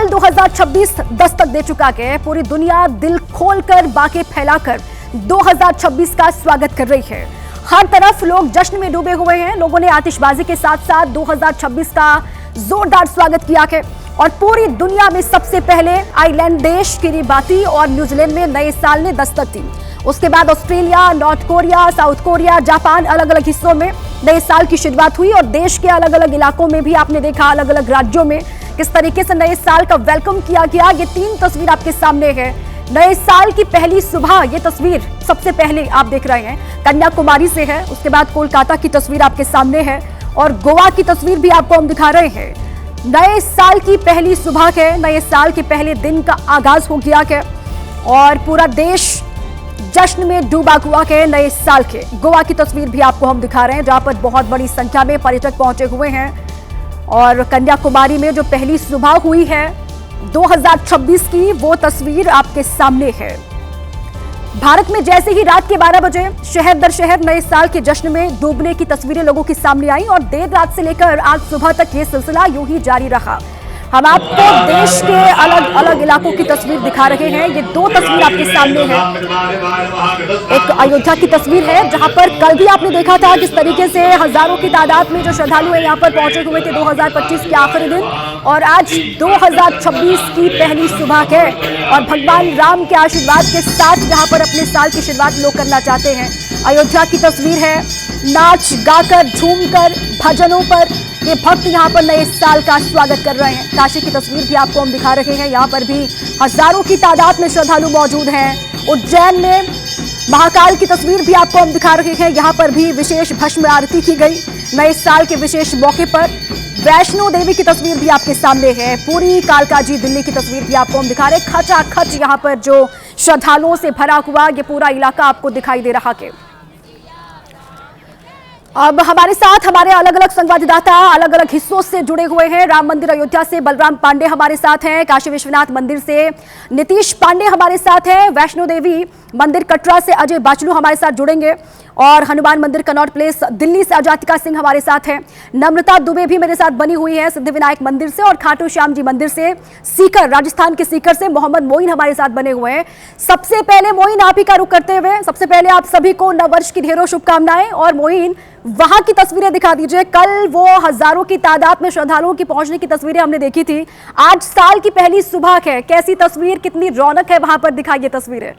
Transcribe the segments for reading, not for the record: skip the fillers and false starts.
साल 2026 दस्तक दे चुका है। पूरी दुनिया दिल खोलकर बाके फैलाकर 2026 का स्वागत कर रही है। हर तरफ लोग जश्न में डूबे हुए हैं। लोगों ने आतिशबाजी के साथ साथ 2026 का जोरदार स्वागत किया है और पूरी दुनिया में सबसे पहले आयरलैंड देश किरीबाती और न्यूजीलैंड में नए साल ने दस्तक दी। उसके बाद Australia, north Korea, south Korea, Japan, अलग अलग हिस्सों में नए साल की शुरुआत हुई और देश के अलग अलग इलाकों में भी आपने देखा, अलग अलग राज्यों में किस तरीके से नए साल का वेलकम किया गया। ये 3 तस्वीर आपके सामने है। नए साल की पहली सुबह, ये तस्वीर सबसे पहले आप देख रहे हैं कन्याकुमारी से है। उसके बाद कोलकाता की तस्वीर आपके सामने है और गोवा की तस्वीर भी आपको हम दिखा रहे हैं। नए साल की पहली सुबह है, नए साल के पहले दिन का आगाज हो गया है और पूरा देश जश्न में डूबा हुआ है नए साल के। गोवा की तस्वीर भी आपको हम दिखा रहे हैं जहां पर बहुत बड़ी संख्या में पर्यटक पहुंचे हुए हैं और कन्याकुमारी में जो पहली सुबह हुई है 2026 की, वो तस्वीर आपके सामने है। भारत में जैसे ही रात के 12 बजे शहर दर शहर नए साल के जश्न में डूबने की तस्वीरें लोगों के सामने आई और देर रात से लेकर आज सुबह तक ये सिलसिला यूं ही जारी रहा। हम आपको देश के अलग अलग इलाकों की तस्वीर दिखा रहे हैं। ये 2 तस्वीर आपके सामने है। एक अयोध्या की तस्वीर है जहां पर कल भी आपने देखा था किस तरीके से हजारों की तादाद में जो श्रद्धालु है यहाँ पर पहुंचे हुए थे 2025 के आखिरी दिन और आज 2026 की पहली सुबह है और भगवान राम के आशीर्वाद के साथ यहाँ पर अपने साल की शुरुआत लोग करना चाहते हैं। अयोध्या की तस्वीर है, नाच गाकर झूमकर भजनों पर ये भक्त यहाँ पर नए साल का स्वागत कर रहे हैं। काशी की तस्वीर भी आपको हम दिखा रहे हैं। यहाँ पर भी हजारों की तादाद में श्रद्धालु मौजूद हैं। उज्जैन में महाकाल की तस्वीर भी आपको हम दिखा रहे हैं। यहाँ पर भी विशेष भस्म आरती की गई नए साल के विशेष मौके पर। वैष्णो देवी की तस्वीर भी आपके सामने है। पूरी कालकाजी दिल्ली की तस्वीर भी आपको हम दिखा रहे हैं। खचाखच यहाँ पर जो श्रद्धालुओं से भरा हुआ ये पूरा इलाका आपको दिखाई दे रहा है। अब हमारे साथ हमारे अलग अलग संवाददाता अलग अलग हिस्सों से जुड़े हुए हैं। राम मंदिर अयोध्या से बलराम पांडे हमारे साथ हैं, काशी विश्वनाथ मंदिर से नीतीश पांडे हमारे साथ हैं, वैष्णो देवी मंदिर कटरा से अजय बाचलू हमारे साथ जुड़ेंगे और हनुमान मंदिर कनॉट प्लेस दिल्ली से अजातिका सिंह हमारे साथ हैं। नम्रता दुबे भी मेरे साथ बनी हुई है सिद्धिविनायक मंदिर से और खाटू श्याम जी मंदिर से। सीकर, राजस्थान के सीकर से मोहम्मद मोइन हमारे साथ बने हुए हैं। सबसे पहले मोइन, आप ही का रुख करते हुए सबसे पहले आप सभी को नववर्ष की ढेरों शुभकामनाएं। और मोइन, वहां की तस्वीरें दिखा दीजिए। कल वो हजारों की तादाद में श्रद्धालुओं की पहुंचने की तस्वीरें हमने देखी थी। आज साल की पहली सुबह है, कैसी तस्वीर, कितनी रौनक है वहां पर, दिखाइए तस्वीरें।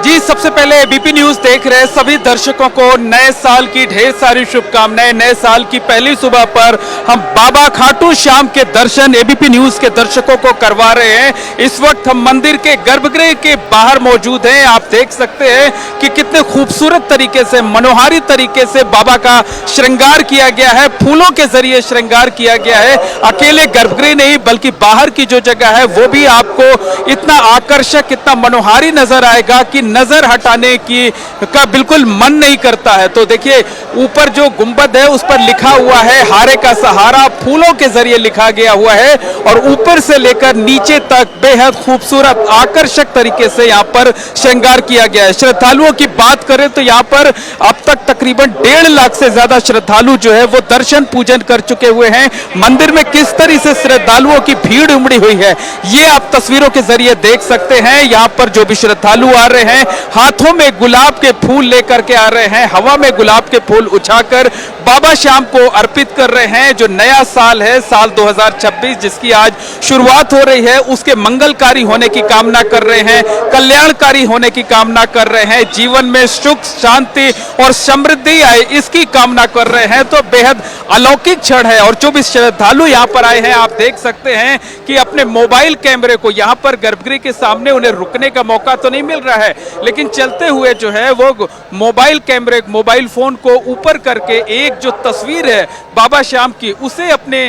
जी, सबसे पहले एबीपी न्यूज देख रहे सभी दर्शकों को नए साल की ढेर सारी शुभकामनाएं। नए साल की पहली सुबह पर हम बाबा खाटू श्याम के दर्शन एबीपी न्यूज के दर्शकों को करवा रहे हैं। इस वक्त हम मंदिर के गर्भगृह के बाहर मौजूद हैं। आप देख सकते हैं कि कितने खूबसूरत तरीके से, मनोहारी तरीके से बाबा का श्रृंगार किया गया है, फूलों के जरिए श्रृंगार किया गया है। अकेले गर्भगृह नहीं बल्कि बाहर की जो जगह है वो भी आपको इतना आकर्षक, इतना मनोहारी नजर आएगा कि नजर हटाने की का बिल्कुल मन नहीं करता है। तो देखिए, ऊपर जो गुंबद है उस पर लिखा हुआ है हारे का सहारा, फूलों के जरिए लिखा गया हुआ है और ऊपर से लेकर नीचे तक बेहद खूबसूरत, आकर्षक तरीके से यहाँ पर श्रृंगार किया गया है। श्रद्धालुओं की बात करें तो यहाँ पर अब तक तकरीबन 1.5 लाख से ज्यादा श्रद्धालु जो है वो दर्शन पूजन कर चुके हुए हैं। मंदिर में किस तरह से श्रद्धालुओं की भीड़ उमड़ी हुई है ये आप तस्वीरों के जरिए देख सकते हैं। यहाँ पर जो भी श्रद्धालु आ रहे हैं हाथों में गुलाब के फूल लेकर के आ रहे हैं, हवा में गुलाब के फूल उछाकर बाबा श्याम को अर्पित कर रहे हैं। जो नया साल है, साल 2026 जिसकी आज शुरुआत हो रही है, उसके मंगलकारी होने की कामना कर रहे हैं, कल्याणकारी होने की कामना कर रहे हैं, जीवन में सुख शांति और समृद्धि आए इसकी कामना कर रहे हैं। तो बेहद अलौकिक क्षण है और जो भी श्रद्धालु यहाँ पर आए हैं आप देख सकते हैं कि अपने मोबाइल कैमरे को यहाँ पर गर्भगृह के सामने, उन्हें रुकने का मौका तो नहीं मिल रहा है लेकिन चलते हुए जो है वो मोबाइल कैमरे, मोबाइल फोन को ऊपर करके एक जो तस्वीर है बाबा श्याम की उसे अपने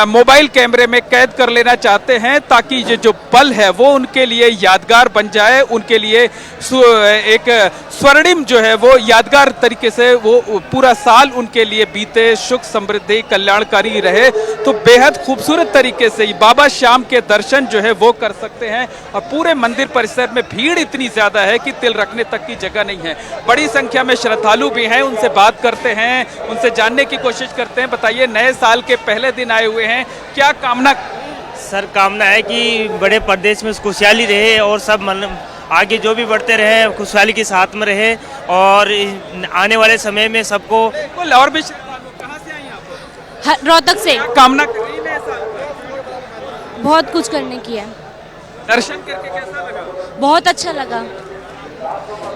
मोबाइल कैमरे में कैद कर लेना चाहते हैं ताकि ये जो पल है वो उनके लिए यादगार बन जाए, उनके लिए एक स्वर्णिम जो है वो यादगार तरीके से वो पूरा साल उनके लिए बीते, सुख समृद्धि कल्याणकारी रहे। तो बेहद खूबसूरत तरीके से ही बाबा श्याम के दर्शन जो है वो कर सकते हैं। और पूरे मंदिर परिसर में भीड़ इतनी ज्यादा है कि तिल रखने तक की जगह नहीं है। बड़ी संख्या में श्रद्धालु भी हैं, उनसे बात करते हैं, उनसे जानने की कोशिश करते हैं। बताइए, नए साल के पहले दिन आए हुए हैं, क्या कामना? सर, कामना है कि बड़े प्रदेश में खुशहाली रहे और सब आगे जो भी बढ़ते रहे खुशहाली के साथ में रहे और आने वाले समय में सबको। और भी कहाँ से आई आप? रोहतक से। कामना कर रही नए साल? बहुत कुछ करने की है। दर्शन करके कैसा लगा? बहुत अच्छा लगा।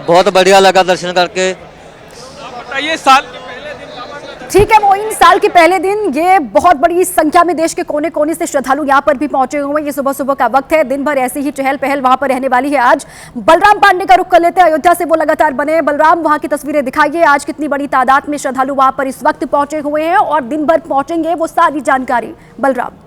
बहुत बढ़िया लगा दर्शन करके। बताइए, साल के पहले दिन बाबा का ठीक है मोइन, साल के पहले दिन ये बहुत बड़ी संख्या में देश के कोने कोने से श्रद्धालु यहाँ पर भी पहुंचे हुए हैं। ये सुबह सुबह का वक्त है, दिन भर ऐसी ही चहल पहल वहां पर रहने वाली है। आज बलराम पांडे का रुख कर लेते हैं, अयोध्या से वो लगातार बने। बलराम, वहां की तस्वीरें दिखाइए, आज कितनी बड़ी तादाद में श्रद्धालु वहां पर इस वक्त पहुंचे हुए हैं और दिन भर पहुंचेंगे, वो सारी जानकारी बलराम।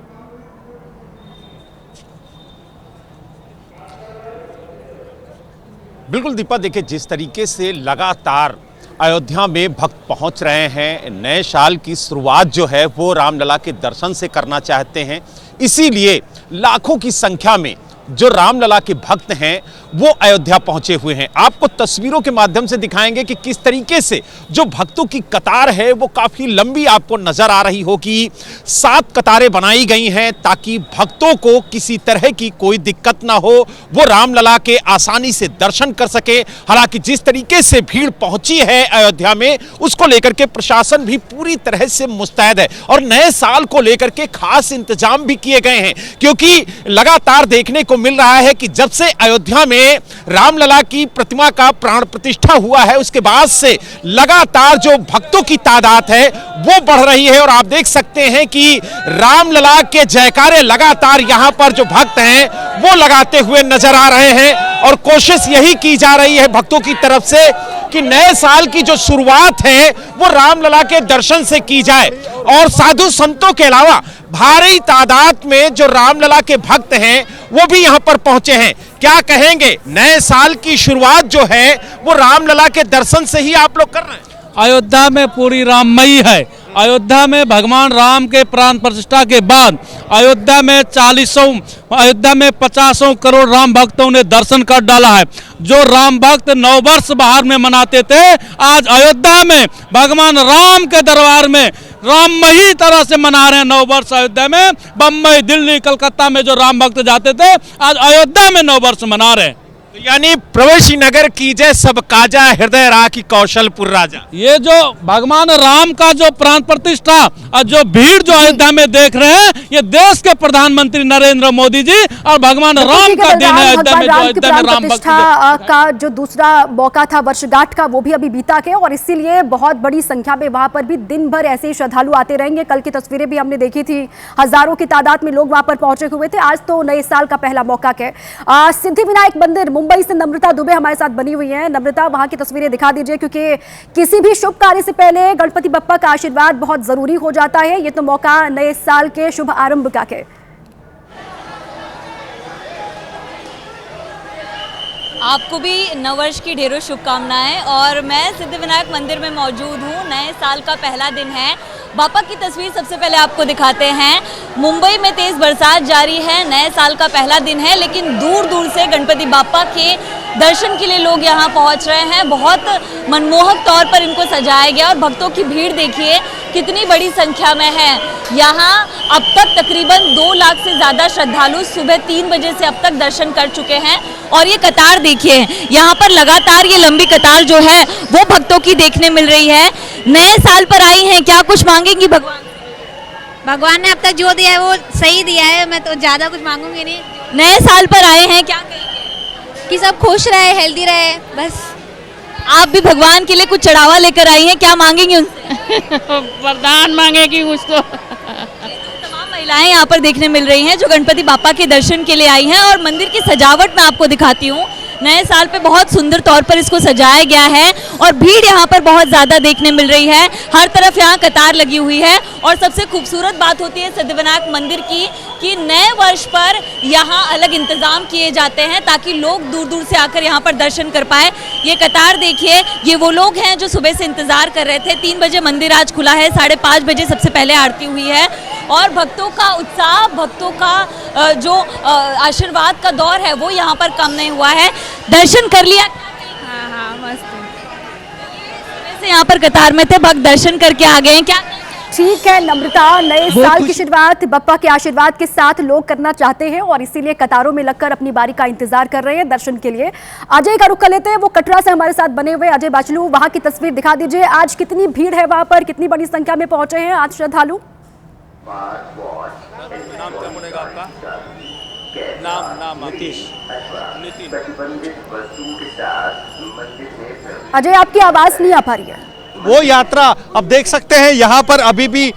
बिल्कुल दीपा, देखिए जिस तरीके से लगातार अयोध्या में भक्त पहुंच रहे हैं, नए साल की शुरुआत जो है वो रामलला के दर्शन से करना चाहते हैं। इसीलिए लाखों की संख्या में जो रामलला के भक्त हैं वो अयोध्या पहुंचे हुए हैं। आपको तस्वीरों के माध्यम से दिखाएंगे कि किस तरीके से जो भक्तों की कतार है वो काफी लंबी आपको नजर आ रही होगी। 7 कतारें बनाई गई हैं ताकि भक्तों को किसी तरह की कोई दिक्कत ना हो, वो रामलला के आसानी से दर्शन कर सके। हालांकि जिस तरीके से भीड़ पहुंची है अयोध्या में, उसको लेकर के प्रशासन भी पूरी तरह से मुस्तैद है और नए साल को लेकर के खास इंतजाम भी किए गए हैं, क्योंकि लगातार देखने को मिल रहा है कि जब से अयोध्या में रामलला की प्रतिमा का प्राण प्रतिष्ठा हुआ है, उसके बाद से लगातार जो भक्तों की तादाद है वो बढ़ रही है। और आप देख सकते हैं कि रामलला के जयकारे लगातार यहां पर जो भक्त हैं वो लगाते हुए नजर आ रहे हैं और कोशिश यही की जा रही है भक्तों की तरफ से कि नए साल की जो शुरुआत है वो रामलला के दर्शन से की जाए। और साधु संतों के अलावा भारी तादाद में जो रामलला के भक्त हैं वो भी यहां पर पहुंचे हैं। क्या कहेंगे, नए साल की शुरुआत जो है वो रामलला के दर्शन से ही आप लोग कर रहे हैं? अयोध्या में पूरी राममयी है। अयोध्या में भगवान राम के प्राण प्रतिष्ठा के बाद अयोध्या में 50 करोड़ राम भक्तों ने दर्शन कर डाला है। जो राम भक्त नववर्ष बाहर में मनाते थे, आज अयोध्या में भगवान राम के दरबार में राममयी तरह से मना रहे हैं नववर्ष। अयोध्या में बम्बई, दिल्ली, कलकत्ता में जो राम भक्त जाते थे, आज अयोध्या में नववर्ष मना रहे हैं। यानी प्रवेशी नगर की जय सब काजा, हृदय राखी कौशलपुर राजा। ये जो भगवान राम का जो प्राण प्रतिष्ठा और जो भीड़ जो अयोध्या में देख रहे हैं, ये देश के प्रधानमंत्री नरेंद्र मोदी जी और भगवान राम का दिन है। अयोध्या में जो अयोध्या में राम भक्त का जो दूसरा मौका था वर्षगांठ का, वो भी अभी बीता के, और इसीलिए बहुत बड़ी संख्या में वहां पर भी दिन भर ऐसे ही श्रद्धालु आते रहेंगे। कल की तस्वीरें भी हमने देखी थी, हजारों की तादाद में लोग वहां पर पहुंचे हुए थे। आज तो नए साल का पहला मौका है। सिद्धिविनायक मंदिर मुंबई से नम्रता दुबे हमारे साथ बनी हुई है। नम्रता, वहां की तस्वीरें दिखा दीजिए, क्योंकि किसी भी शुभ कार्य से पहले गणपति बप्पा का आशीर्वाद बहुत जरूरी हो जाता है। ये तो मौका नए साल के शुभ आरंभ का है। आपको भी नववर्ष की ढेरों शुभकामनाएं। और मैं सिद्धिविनायक मंदिर में मौजूद हूँ। नए साल का पहला दिन है। बापा की तस्वीर सबसे पहले आपको दिखाते हैं। मुंबई में तेज बरसात जारी है, नए साल का पहला दिन है, लेकिन दूर दूर से गणपति बापा के दर्शन के लिए लोग यहाँ पहुँच रहे हैं। बहुत मनमोहक तौर पर इनको सजाया गया और भक्तों की भीड़ देखिए कितनी बड़ी संख्या में है। यहाँ अब तक तकरीबन 2 लाख से ज़्यादा श्रद्धालु सुबह 3 बजे से अब तक दर्शन कर चुके हैं। और ये कतार देखिए, यहाँ पर लगातार ये लंबी कतार जो है वो भक्तों की देखने मिल रही है। नए साल पर आई हैं, क्या कुछ मांगेंगी भगवान? भगवान ने अब तक जो दिया है वो सही दिया है, मैं तो ज़्यादा कुछ मांगूंगी नहीं। नए साल पर आए हैं, क्या कहेंगे? कि सब खुश रहे, हेल्दी रहे, बस। आप भी भगवान के लिए कुछ चढ़ावा लेकर आई हैं, क्या मांगेंगी उनसे? वरदान मांगेगी कुछ तो। तमाम महिलाएं यहाँ पर देखने मिल रही हैं जो गणपति बापा के दर्शन के लिए आई हैं। और मंदिर की सजावट मैं आपको दिखाती हूँ। नए साल पे बहुत सुंदर तौर पर इसको सजाया गया है और भीड़ यहाँ पर बहुत ज़्यादा देखने मिल रही है। हर तरफ यहाँ कतार लगी हुई है और सबसे खूबसूरत बात होती है सिद्धिविनायक मंदिर की कि नए वर्ष पर यहाँ अलग इंतजाम किए जाते हैं ताकि लोग दूर दूर से आकर यहाँ पर दर्शन कर पाए। ये कतार देखिए, ये वो लोग हैं जो सुबह से इंतजार कर रहे थे। 3 बजे मंदिर आज खुला है, 5:30 बजे सबसे पहले आरती हुई है और भक्तों का उत्साह, भक्तों का जो आशीर्वाद का दौर है वो यहाँ पर कम नहीं हुआ है। दर्शन कर लिया? हाँ मस्त। से यहाँ पर कतार में थे, भक्त दर्शन करके आ गए हैं क्या? ठीक है नम्रता, नए साल की शुरुआत बप्पा के आशीर्वाद के साथ लोग करना चाहते हैं और इसीलिए कतारों में लगकर अपनी बारी का इंतजार कर रहे हैं दर्शन के लिए। अजय का रुख कर लेते हैं, वो कटरा से हमारे साथ बने हुए अजय बाचलू, वहां की तस्वीर दिखा दीजिए। आज कितनी भीड़ है वहां पर, कितनी बड़ी संख्या में पहुंचे हैं आज श्रद्धालु? अजय आपकी आवाज नहीं आ पा रही है। वो यात्रा अब देख सकते हैं यहाँ पर अभी भी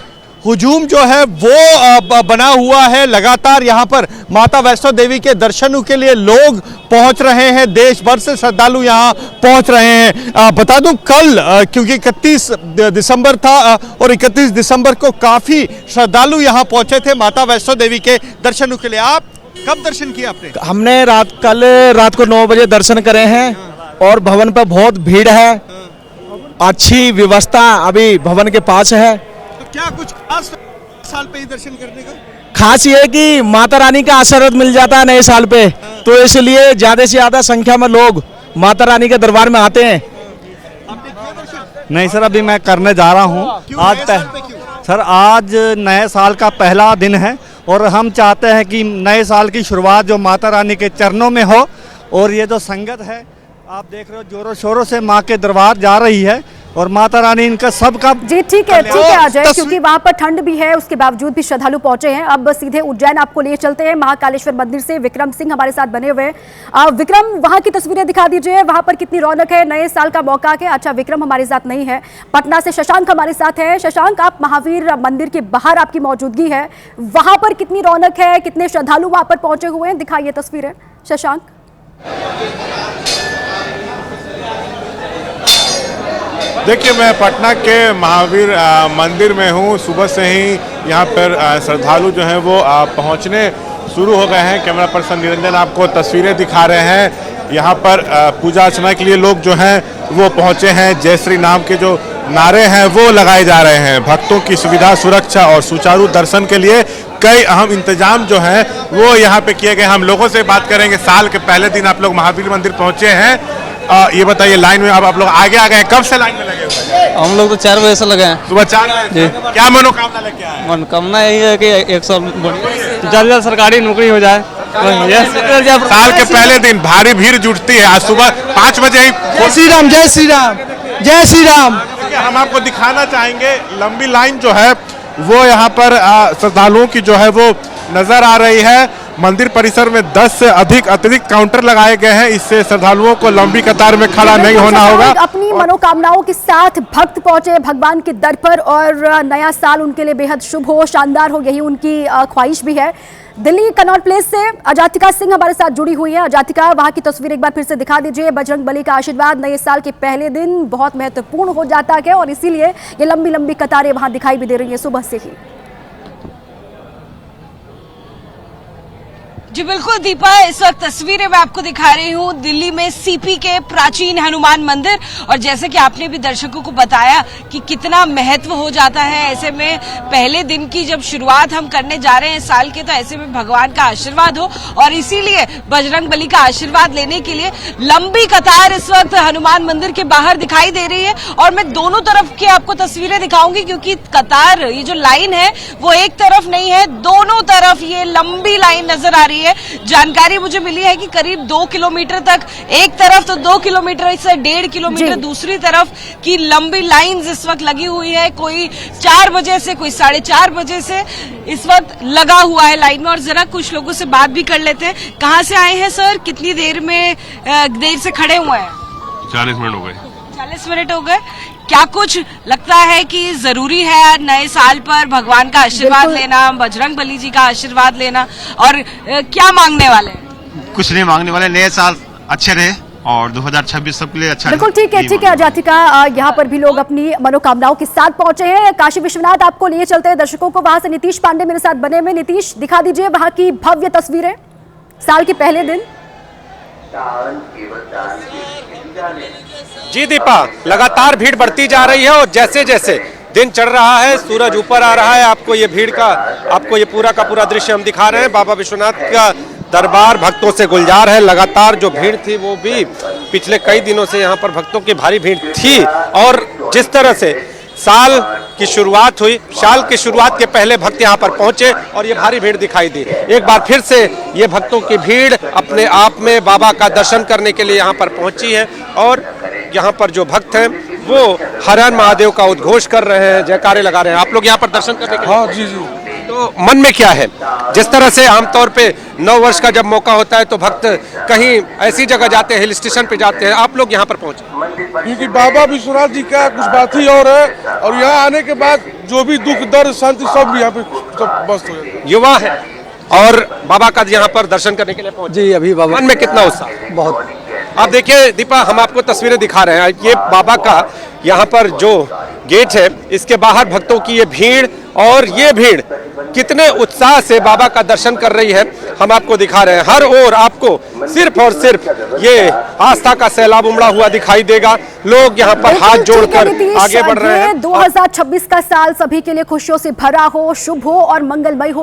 हुजूम जो है वो बना हुआ है। लगातार यहाँ पर माता वैष्णो देवी के दर्शनों के लिए लोग पहुँच रहे हैं, देश भर से श्रद्धालु यहाँ पहुँच रहे हैं। बता दूं कल क्योंकि 31 दिसंबर था और 31 दिसंबर को काफ़ी श्रद्धालु यहाँ पहुँचे थे माता वैष्णो देवी के दर्शनों के लिए। आप कब दर्शन किया आपने? हमने कल रात को 9 बजे दर्शन करे हैं और भवन पर बहुत भीड़ है, अच्छी व्यवस्था अभी भवन के पास है। तो क्या कुछ खास साल पे ही दर्शन करने का? खास ये है कि माता रानी का आशीर्वाद मिल जाता है नए साल पे, तो इसलिए ज्यादा से ज्यादा संख्या में लोग माता रानी के दरबार में आते हैं। नहीं सर, अभी मैं करने जा रहा हूँ। आज नए साल का पहला दिन है और हम चाहते हैं कि नए साल की शुरुआत जो माता रानी के चरणों में हो और ये जो संगत है आप देख रहे हो जोरों शोरों से माँ के दरबार जा रही है और माता रानी इनका सबका जी ठीक है अजय, क्योंकि वहां पर ठंड भी है उसके बावजूद भी श्रद्धालु पहुंचे हैं। अब सीधे उज्जैन आपको ले चलते हैं, महाकालेश्वर मंदिर से विक्रम सिंह हमारे साथ बने हुए हैं। विक्रम, वहां की तस्वीरें दिखा दीजिए, वहां पर कितनी रौनक है, नए साल का मौका है। अच्छा, विक्रम हमारे साथ नहीं है, पटना से शशांक हमारे साथ है। शशांक, आप महावीर मंदिर के बाहर आपकी मौजूदगी है, वहां पर कितनी रौनक है, कितने श्रद्धालु वहां पर पहुंचे हुए हैं, दिखाइए तस्वीरें शशांक। देखिए, मैं पटना के महावीर मंदिर में हूँ। सुबह से ही यहाँ पर श्रद्धालु जो हैं वो पहुँचने शुरू हो गए हैं। कैमरा पर्सन निरंजन आपको तस्वीरें दिखा रहे हैं। यहाँ पर पूजा अर्चना के लिए लोग जो हैं वो पहुँचे हैं। जय श्री नाम के जो नारे हैं वो लगाए जा रहे हैं। भक्तों की सुविधा, सुरक्षा और सुचारू दर्शन के लिए कई अहम इंतजाम जो हैं वो यहाँ पे किए गए। हम लोगों से बात करेंगे। साल के पहले दिन आप लोग महावीर मंदिर पहुँचे हैं, ये बताइए लाइन में अब आप लोग आगे आ गए, कब से लाइन में लगे हुए हैं? हम लोग तो 4 बजे से लगे हैं। सुबह 4 बजे। क्या मनोकामना लेके आए? मनोकामना यही है कि 100 जल्द सरकारी नौकरी हो जाए। साल के पहले दिन भारी भीड़ जुटती है। आज सुबह 5 बजे ही। जय श्री राम, जय श्री राम, जय श्री राम। हम आपको दिखाना चाहेंगे लंबी लाइन जो है वो यहाँ पर श्रद्धालुओं की जो है वो नजर आ रही है। मंदिर परिसर में 10 से अधिक अतिरिक्त काउंटर लगाए गए हैं। इससे श्रद्धालुओं को लंबी कतार में खड़ा नहीं होना होगा। अपनी मनोकामनाओं के साथ भक्त पहुंचे भगवान के दर पर और नया साल उनके लिए बेहद शुभ हो, शानदार हो, यही उनकी ख्वाहिश भी है। दिल्ली कनॉट प्लेस से अजातिका सिंह हमारे साथ जुड़ी हुई है। अजातिका, वहां की तस्वीर एक बार फिर से दिखा दीजिए। बजरंग बली का आशीर्वाद नए साल के पहले दिन बहुत महत्वपूर्ण हो जाता है और इसीलिए ये लंबी लंबी कतारें वहां दिखाई भी दे रही है सुबह से ही। जी बिल्कुल दीपा, इस वक्त तस्वीरें मैं आपको दिखा रही हूँ दिल्ली में सीपी के प्राचीन हनुमान मंदिर। और जैसे कि आपने भी दर्शकों को बताया कि कितना महत्व हो जाता है, ऐसे में पहले दिन की जब शुरुआत हम करने जा रहे हैं साल के, तो ऐसे में भगवान का आशीर्वाद हो और इसीलिए बजरंग बली का आशीर्वाद लेने के लिए लंबी कतार इस वक्त हनुमान मंदिर के बाहर दिखाई दे रही है। और मैं दोनों तरफ की आपको तस्वीरें दिखाऊंगी क्योंकि कतार, ये जो लाइन है वो एक तरफ नहीं है, दोनों तरफ ये लंबी लाइन नजर आ रही है। जानकारी मुझे मिली है कि करीब 2 किलोमीटर तक एक तरफ, तो 2 किलोमीटर से 1.5 किलोमीटर दूसरी तरफ की लंबी लाइंस इस वक्त लगी हुई है। कोई 4 बजे से, कोई 4:30 बजे से इस वक्त लगा हुआ है लाइन में। और जरा कुछ लोगों से बात भी कर लेते हैं। कहाँ से आए हैं सर? कितनी देर से खड़े हुए हैं? 40 मिनट हो गए। 40 मिनट हो गए। क्या कुछ लगता है कि जरूरी है नए साल पर भगवान का आशीर्वाद लेना, बजरंग बली जी का आशीर्वाद लेना, और क्या मांगने वाले हैं? कुछ नहीं मांगने वाले। नए साल अच्छे रहे और 2026 सबके लिए अच्छा बिल्कुल ठीक है अजातिका, यहाँ पर भी लोग अपनी मनोकामनाओं के साथ पहुंचे हैं। काशी विश्वनाथ, आपको लिए चलते हैं दर्शकों को वहां से। नीतीश पांडे मेरे साथ बने हुए। नीतीश, दिखा दीजिए वहां की भव्य तस्वीरें साल के पहले दिन। जी दीपा, लगातार भीड़ बढ़ती जा रही है और जैसे जैसे दिन चढ़ रहा है, सूरज ऊपर आ रहा है, आपको ये भीड़ का, आपको ये पूरा का पूरा दृश्य हम दिखा रहे हैं। बाबा विश्वनाथ का दरबार भक्तों से गुलजार है। लगातार जो भीड़ थी वो भी पिछले कई दिनों से यहाँ पर भक्तों की भारी भीड़ थी। और जिस तरह से साल की शुरुआत हुई, साल की शुरुआत के पहले भक्त यहाँ पर पहुंचे और ये भारी भीड़ दिखाई दी। एक बार फिर से ये भक्तों की भीड़ अपने आप में बाबा का दर्शन करने के लिए यहाँ पर पहुंची है। और यहाँ पर जो भक्त हैं वो हर हर महादेव का उद्घोष कर रहे हैं, जयकारे लगा रहे हैं। आप लोग यहाँ पर दर्शन करने के लिए? हाँ जी। तो मन में क्या है? जिस तरह से आमतौर पे 9 वर्ष का जब मौका होता है तो भक्त कहीं ऐसी जगह जाते हैं, हिल स्टेशन पे जाते हैं, आप लोग यहाँ पर पहुंचे क्योंकि बाबा विश्वनाथ जी का कुछ बात ही और है। और यहाँ आने के बाद जो भी दुख दर्द शांति सब यहाँ पे सब मस्त हो जाता है। युवा है और बाबा का यहाँ पर दर्शन करने के लिए पहुंचे। जी, अभी बाबा मन में कितना उत्साह? बहुत। आप देखिए दीपा, हम आपको तस्वीरें दिखा रहे हैं। ये बाबा का यहाँ पर जो गेट है, इसके बाहर भक्तों की ये भीड़, और ये भीड़ कितने उत्साह से बाबा का दर्शन कर रही है हम आपको दिखा रहे हैं। हर ओर आपको सिर्फ और सिर्फ ये आस्था का सैलाब उमड़ा हुआ दिखाई देगा। लोग यहाँ पर हाथ जोड़कर आगे बढ़ रहे हैं। 2026 का साल सभी के लिए खुशियों से भरा हो, शुभ हो और मंगलमय हो।